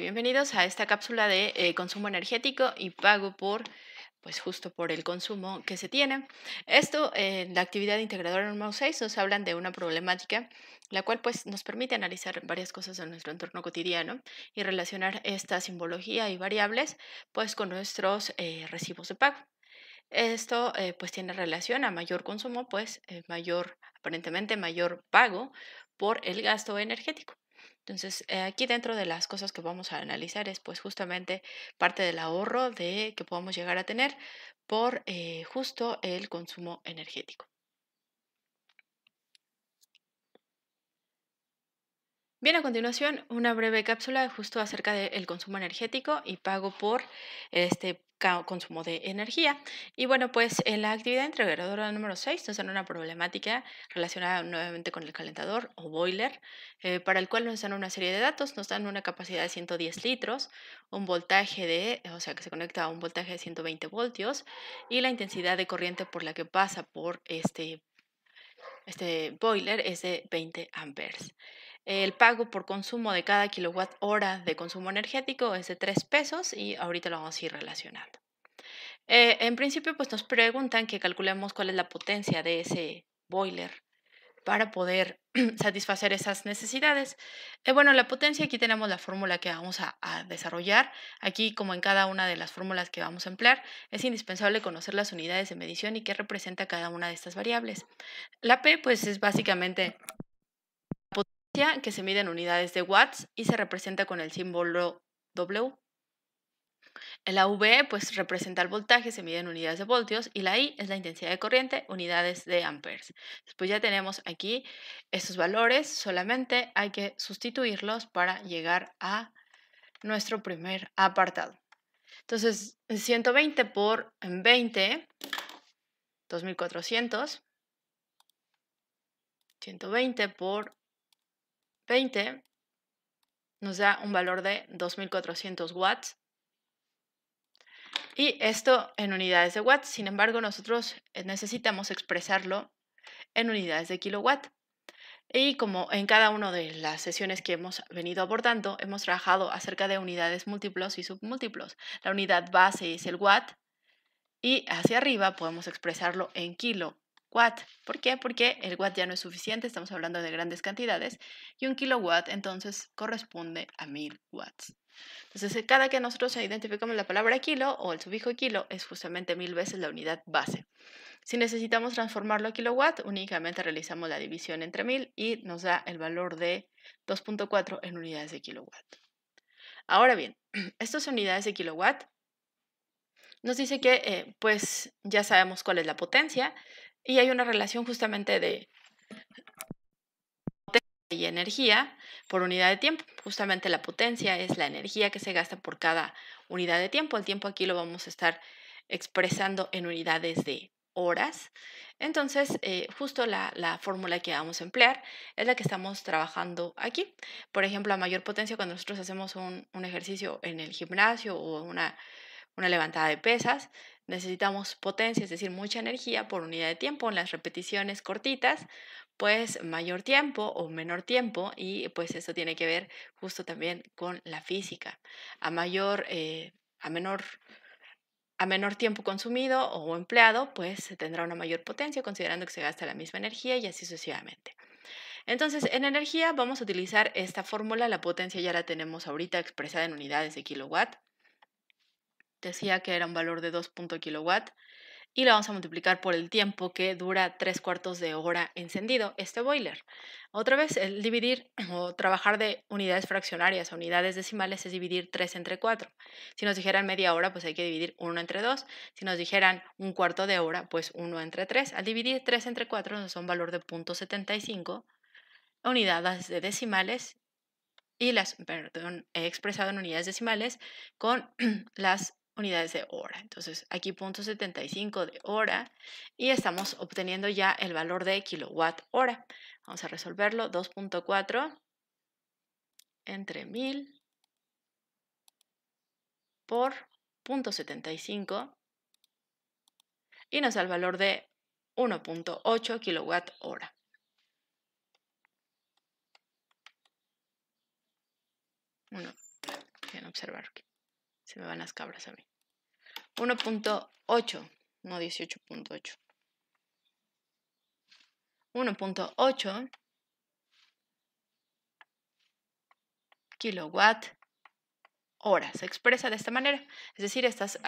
Bienvenidos a esta cápsula de consumo energético y pago por, pues justo por el consumo que se tiene. Esto, la actividad integradora número 6 nos hablan de una problemática, la cual pues nos permite analizar varias cosas en nuestro entorno cotidiano y relacionar esta simbología y variables pues con nuestros recibos de pago. Esto pues tiene relación a mayor consumo, pues aparentemente mayor pago por el gasto energético. Entonces, aquí dentro de las cosas que vamos a analizar es pues justamente parte del ahorro que podemos llegar a tener por justo el consumo energético. Bien, a continuación, una breve cápsula justo acerca del consumo energético y pago por este consumo de energía. Y bueno, pues en la actividad integradora número 6 nos dan una problemática relacionada nuevamente con el calentador o boiler, para el cual nos dan una serie de datos. Nos dan una capacidad de 110 litros, un voltaje o sea, que se conecta a un voltaje de 120 voltios y la intensidad de corriente por la que pasa por este boiler es de 20 amperes. El pago por consumo de cada kilowatt hora de consumo energético es de 3 pesos y ahorita lo vamos a ir relacionando. En principio, pues nos preguntan que calculemos cuál es la potencia de ese boiler para poder satisfacer esas necesidades. Bueno, la potencia, aquí tenemos la fórmula que vamos a desarrollar. Aquí, como en cada una de las fórmulas que vamos a emplear, es indispensable conocer las unidades de medición y qué representa cada una de estas variables. La P, pues es básicamente potencia que se mide en unidades de watts y se representa con el símbolo W. La V pues representa el voltaje, se mide en unidades de voltios y la I es la intensidad de corriente, unidades de amperes. Después ya tenemos aquí estos valores, solamente hay que sustituirlos para llegar a nuestro primer apartado. Entonces, 120 por 20, 2400, 120 por 20 nos da un valor de 2400 watts. Y esto en unidades de watts. Sin embargo, nosotros necesitamos expresarlo en unidades de kilowatt. Y como en cada una de las sesiones que hemos venido abordando, hemos trabajado acerca de unidades múltiplos y submúltiplos. La unidad base es el watt y hacia arriba podemos expresarlo en kilowatt. ¿Por qué? Porque el watt ya no es suficiente, estamos hablando de grandes cantidades y un kilowatt entonces corresponde a 1000 watts. Entonces, cada que nosotros identificamos la palabra kilo o el sufijo kilo es justamente 1000 veces la unidad base. Si necesitamos transformarlo a kilowatt, únicamente realizamos la división entre 1000 y nos da el valor de 2.4 en unidades de kilowatt. Ahora bien, estas unidades de kilowatt nos dice que pues ya sabemos cuál es la potencia y hay una relación justamente de y energía por unidad de tiempo. Justamente la potencia es la energía que se gasta por cada unidad de tiempo. El tiempo aquí lo vamos a estar expresando en unidades de horas. Entonces, justo la fórmula que vamos a emplear es la que estamos trabajando aquí. Por ejemplo, a mayor potencia, cuando nosotros hacemos un ejercicio en el gimnasio o una levantada de pesas, necesitamos potencia, es decir, mucha energía por unidad de tiempo. En las repeticiones cortitas, pues mayor tiempo o menor tiempo y pues eso tiene que ver justo también con la física. A mayor, a menor tiempo consumido o empleado, pues se tendrá una mayor potencia considerando que se gasta la misma energía y así sucesivamente. Entonces, en energía vamos a utilizar esta fórmula, la potencia ya la tenemos ahorita expresada en unidades de kilowatt. Decía que era un valor de 2 kilowatt y lo vamos a multiplicar por el tiempo que dura 3/4 de hora encendido este boiler. Otra vez, el dividir o trabajar de unidades fraccionarias a unidades decimales es dividir 3 entre 4. Si nos dijeran media hora, pues hay que dividir 1 entre 2. Si nos dijeran un cuarto de hora, pues 1 entre 3. Al dividir 3 entre 4 nos da un valor de 0.75 unidades de decimales y he expresado en unidades decimales con las unidades de hora. Entonces, aquí 0.75 de hora y estamos obteniendo ya el valor de kilowatt hora. Vamos a resolverlo, 2.4 entre 1000 por 0.75 y nos da el valor de 1.8 kilowatt hora. observar que se me van las cabras a mí. 1.8, no 18.8. 1.8 kilowatt hora. Se expresa de esta manera. Es decir, estás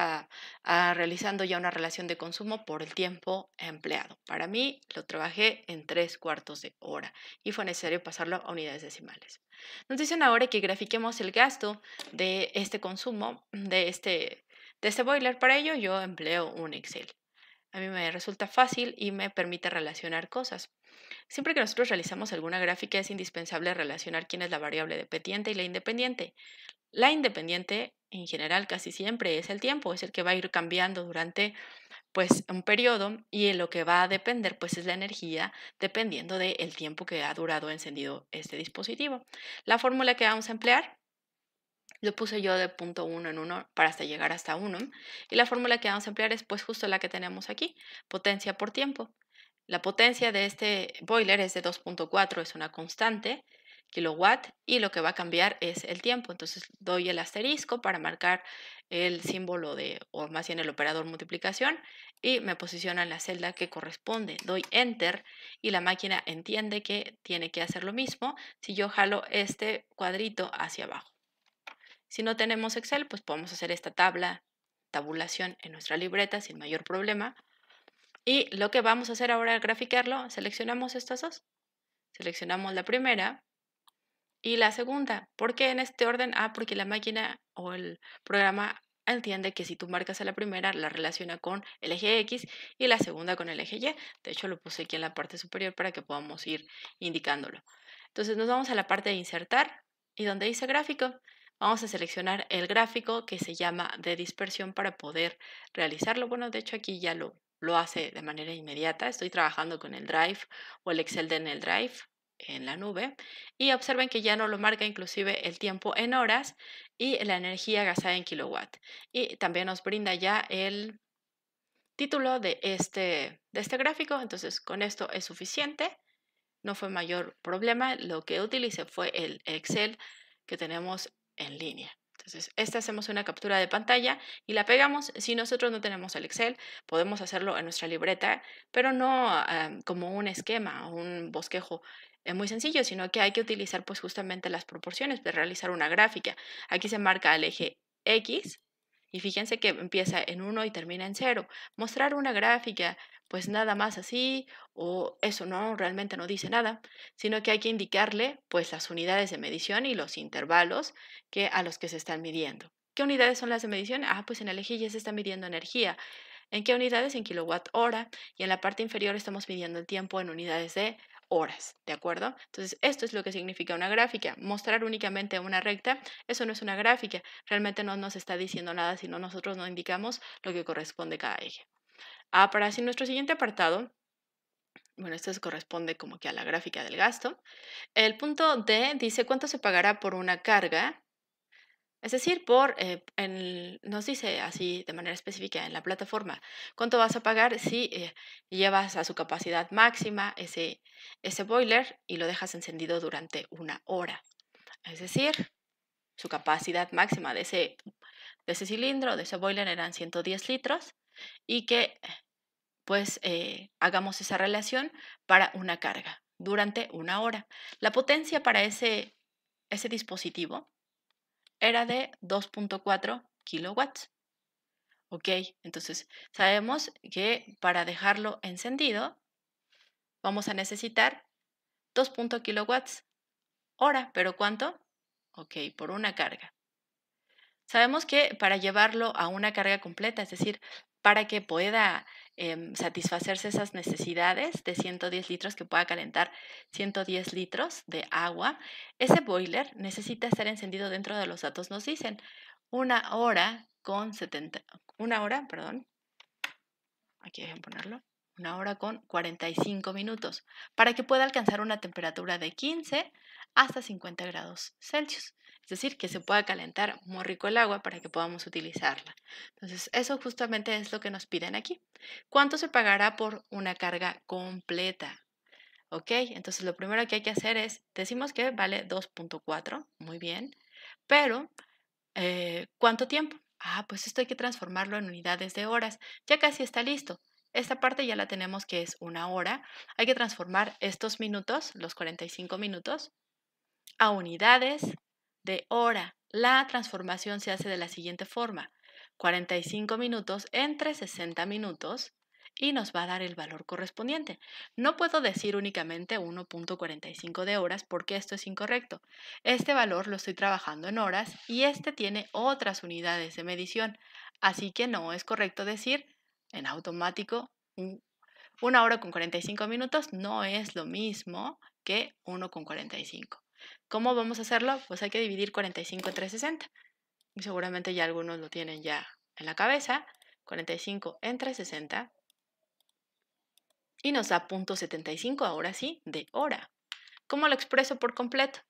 realizando ya una relación de consumo por el tiempo empleado. Para mí lo trabajé en 3/4 de hora y fue necesario pasarlo a unidades decimales. Nos dicen ahora que grafiquemos el gasto de este consumo, de este boiler. Para ello yo empleo un Excel. A mí me resulta fácil y me permite relacionar cosas. Siempre que nosotros realizamos alguna gráfica es indispensable relacionar quién es la variable dependiente y la independiente. La independiente, en general, casi siempre es el tiempo, es el que va a ir cambiando durante pues un periodo, y en lo que va a depender pues es la energía, dependiendo del tiempo que ha durado encendido este dispositivo. La fórmula que vamos a emplear lo puse yo de punto 1 en 1 para hasta llegar hasta 1, y la fórmula que vamos a emplear es pues justo la que tenemos aquí, potencia por tiempo. La potencia de este boiler es de 2.4, es una constante, kilowatt, y lo que va a cambiar es el tiempo. Entonces doy el asterisco para marcar el símbolo o más bien el operador multiplicación, y me posiciona en la celda que corresponde. Doy enter y la máquina entiende que tiene que hacer lo mismo si yo jalo este cuadrito hacia abajo. Si no tenemos Excel, pues podemos hacer esta tabulación en nuestra libreta sin mayor problema. Y lo que vamos a hacer ahora al graficarlo, seleccionamos estas dos. Seleccionamos la primera y la segunda. ¿Por qué en este orden? Porque la máquina o el programa entiende que si tú marcas a la primera, la relaciona con el eje X y la segunda con el eje Y. De hecho, lo puse aquí en la parte superior para que podamos ir indicándolo. Entonces nos vamos a la parte de insertar y donde dice gráfico, vamos a seleccionar el gráfico que se llama de dispersión para poder realizarlo. Bueno, de hecho aquí ya lo hace de manera inmediata. Estoy trabajando con el Drive o el Excel en el Drive en la nube, y observen que ya no lo marca inclusive el tiempo en horas y la energía gastada en kilowatt. Y también nos brinda ya el título de este gráfico. Entonces con esto es suficiente, no fue mayor problema. Lo que utilicé fue el Excel que tenemos en línea. Entonces, hacemos una captura de pantalla y la pegamos. Si nosotros no tenemos el Excel, podemos hacerlo en nuestra libreta, pero no como un esquema o un bosquejo muy sencillo, sino que hay que utilizar pues justamente las proporciones de realizar una gráfica. Aquí se marca el eje X y fíjense que empieza en 1 y termina en 0. Mostrar una gráfica pues nada más así, o eso no, realmente no dice nada, sino que hay que indicarle pues las unidades de medición y los intervalos a los que se están midiendo. ¿Qué unidades son las de medición? Pues en el eje Y se está midiendo energía. ¿En qué unidades? En kilowatt hora, y en la parte inferior estamos midiendo el tiempo en unidades de horas, ¿de acuerdo? Entonces, esto es lo que significa una gráfica. Mostrar únicamente una recta, eso no es una gráfica, realmente no nos está diciendo nada si no nosotros no indicamos lo que corresponde a cada eje. Para así nuestro siguiente apartado, bueno, esto se corresponde como que a la gráfica del gasto. El punto D dice cuánto se pagará por una carga, es decir, nos dice así de manera específica en la plataforma, cuánto vas a pagar si llevas a su capacidad máxima ese boiler y lo dejas encendido durante 1 hora. Es decir, su capacidad máxima de ese cilindro, de ese boiler, eran 110 litros, y que pues hagamos esa relación para una carga durante 1 hora. La potencia para ese dispositivo era de 2.4 kilowatts. Ok, entonces sabemos que para dejarlo encendido vamos a necesitar 2.0 kilowatts hora, pero ¿cuánto? Ok, por una carga. Sabemos que para llevarlo a una carga completa, es decir, para que pueda satisfacerse esas necesidades de 110 litros, que pueda calentar 110 litros de agua, ese boiler necesita estar encendido dentro de los datos. Nos dicen 1 hora con 70, 1 hora, perdón, aquí dejen ponerlo, 1 hora con 45 minutos, para que pueda alcanzar una temperatura de 15 hasta 50 grados Celsius. Es decir, que se pueda calentar muy rico el agua para que podamos utilizarla. Entonces, eso justamente es lo que nos piden aquí. ¿Cuánto se pagará por una carga completa? Ok, entonces lo primero que hay que hacer es, decimos que vale 2.4, muy bien, pero ¿Cuánto tiempo? Ah, pues esto hay que transformarlo en unidades de horas. Ya casi está listo. Esta parte ya la tenemos que es una hora. Hay que transformar estos minutos, los 45 minutos, a unidades de hora. La transformación se hace de la siguiente forma: 45 minutos entre 60 minutos y nos va a dar el valor correspondiente. No puedo decir únicamente 1.45 de horas porque esto es incorrecto. Este valor lo estoy trabajando en horas y este tiene otras unidades de medición. Así que no es correcto decir en automático una hora con 45 minutos no es lo mismo que 1 con 45. ¿Cómo vamos a hacerlo? Pues hay que dividir 45 entre 60. Y seguramente ya algunos lo tienen ya en la cabeza. 45 entre 60 y nos da 0.75, ahora sí, de hora. ¿Cómo lo expreso por completo?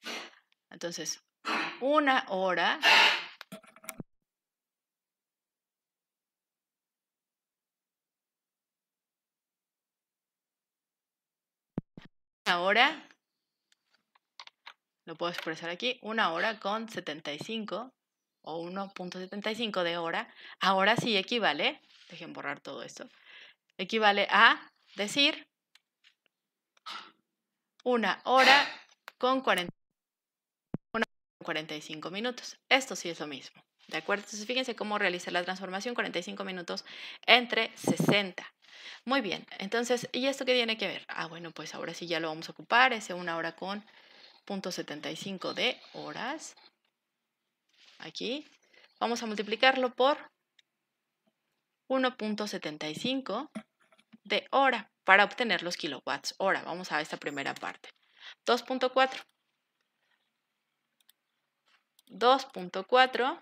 Entonces, una hora, una hora, lo puedo expresar aquí, una hora con 75 o 1.75 de hora. Ahora sí equivale, dejen borrar todo esto, equivale a decir una hora con 45 minutos. Esto sí es lo mismo, ¿de acuerdo? Entonces fíjense cómo realizar la transformación: 45 minutos entre 60. Muy bien, entonces, ¿y esto qué tiene que ver? Ah, bueno, pues ahora sí ya lo vamos a ocupar, ese una hora con 0.75 de horas. Aquí vamos a multiplicarlo por 1.75 de hora para obtener los kilowatts hora. Vamos a esta primera parte. 2.4. 2.4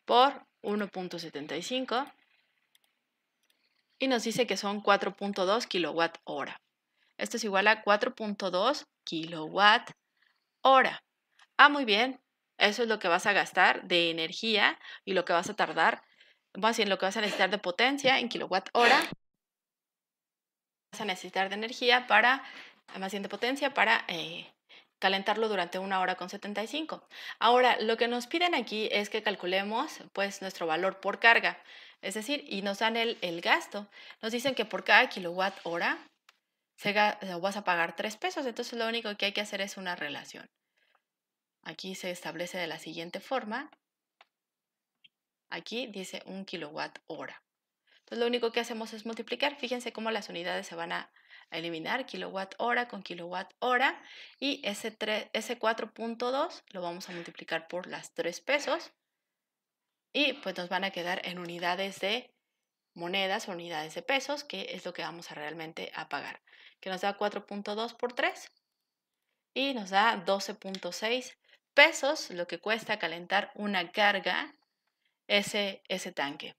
por 1.75 y nos dice que son 4.2 kilowatt hora. Esto es igual a 4.2 kilowatt hora. Ah, muy bien. Eso es lo que vas a gastar de energía y lo que vas a tardar, más bien lo que vas a necesitar de potencia en kilowatt hora. Vas a necesitar de energía para, más bien de potencia, para calentarlo durante una hora con 75. Ahora, lo que nos piden aquí es que calculemos pues nuestro valor por carga, es decir, y nos dan el gasto. Nos dicen que por cada kilowatt hora vas a pagar 3 pesos, entonces lo único que hay que hacer es una relación. Aquí se establece de la siguiente forma. Aquí dice 1 kilowatt hora. Entonces lo único que hacemos es multiplicar. Fíjense cómo las unidades se van a eliminar, kilowatt hora con kilowatt hora, y ese 4.2 lo vamos a multiplicar por las 3 pesos y pues nos van a quedar en unidades de monedas o unidades de pesos, que es lo que vamos a realmente a pagar, que nos da 4.2 por 3 y nos da 12.6 pesos lo que cuesta calentar una carga ese tanque.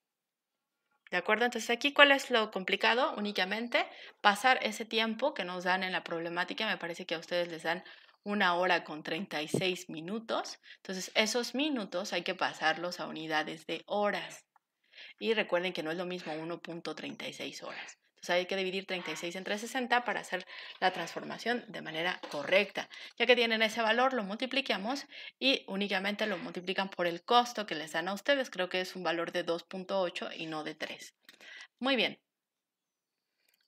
¿De acuerdo? Entonces aquí, ¿cuál es lo complicado? Únicamente pasar ese tiempo que nos dan en la problemática. Me parece que a ustedes les dan una hora con 36 minutos. Entonces esos minutos hay que pasarlos a unidades de horas. Y recuerden que no es lo mismo 1.36 horas. Entonces hay que dividir 36 entre 60 para hacer la transformación de manera correcta. Ya que tienen ese valor, lo multiplicamos y únicamente lo multiplican por el costo que les dan a ustedes. Creo que es un valor de 2.8 y no de 3. Muy bien.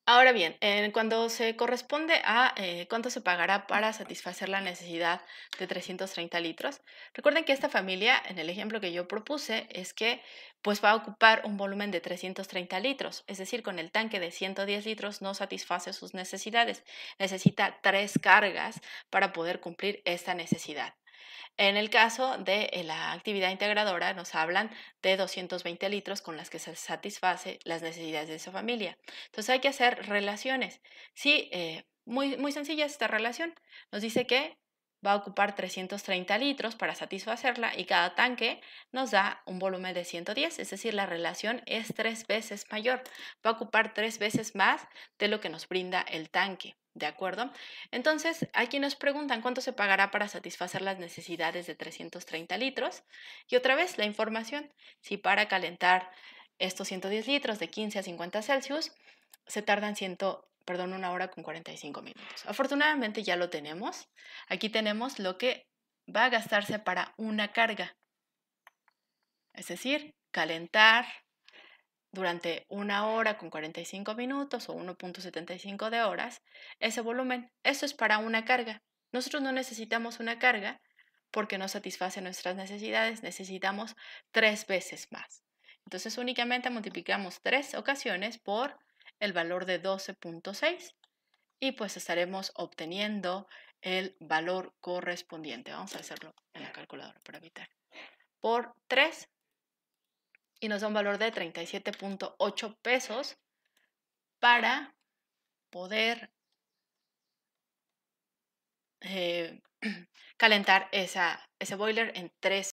Ahora bien, cuando se corresponde a cuánto se pagará para satisfacer la necesidad de 330 litros, recuerden que esta familia, en el ejemplo que yo propuse, es que pues va a ocupar un volumen de 330 litros, es decir, con el tanque de 110 litros no satisface sus necesidades, necesita 3 cargas para poder cumplir esta necesidad. En el caso de la actividad integradora, nos hablan de 220 litros con las que se satisface las necesidades de esa familia. Entonces hay que hacer relaciones. Sí, muy sencilla esta relación. Nos dice que va a ocupar 330 litros para satisfacerla y cada tanque nos da un volumen de 110, es decir, la relación es 3 veces mayor. Va a ocupar 3 veces más de lo que nos brinda el tanque. ¿De acuerdo? Entonces, aquí nos preguntan cuánto se pagará para satisfacer las necesidades de 330 litros. Y otra vez la información, si para calentar estos 110 litros de 15 a 50 Celsius se tardan una hora con 45 minutos. Afortunadamente ya lo tenemos. Aquí tenemos lo que va a gastarse para una carga. Es decir, calentar durante 1 hora con 45 minutos o 1.75 de horas ese volumen. Eso es para una carga. Nosotros no necesitamos una carga porque no satisface nuestras necesidades, necesitamos 3 veces más. Entonces únicamente multiplicamos 3 ocasiones por el valor de 12.6 y pues estaremos obteniendo el valor correspondiente. Vamos a hacerlo en la calculadora para evitar. Por 3 y nos da un valor de 37.8 pesos para poder calentar ese boiler en 3